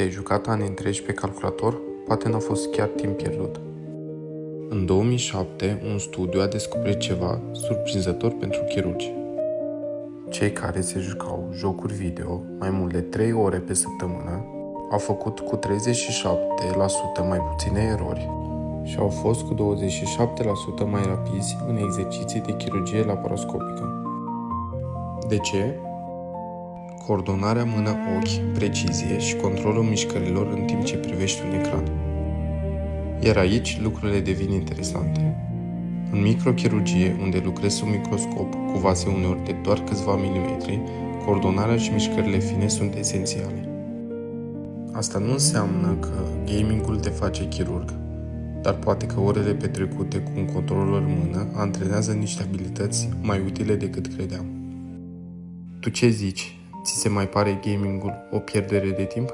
te-ai jucat ani întregi pe calculator, poate n-a fost chiar timp pierdut. În 2007, un studiu a descoperit ceva surprinzător pentru chirurgi. Cei care se jucau jocuri video mai mult de 3 ore pe săptămână au făcut cu 37% mai puține erori și au fost cu 27% mai rapizi în exerciții de chirurgie laparoscopică. De ce? Coordonarea mână-ochi, precizie și controlul mișcărilor în timp ce privești un ecran. Iar aici lucrurile devin interesante. În microchirurgie, unde lucrezi sub microscop, cu vase uneori de doar câțiva milimetri, coordonarea și mișcările fine sunt esențiale. Asta nu înseamnă că gamingul te face chirurg, dar poate că orele petrecute cu un controller în mână antrenează niște abilități mai utile decât credeam. Tu ce zici? Ți se mai pare gamingul o pierdere de timp?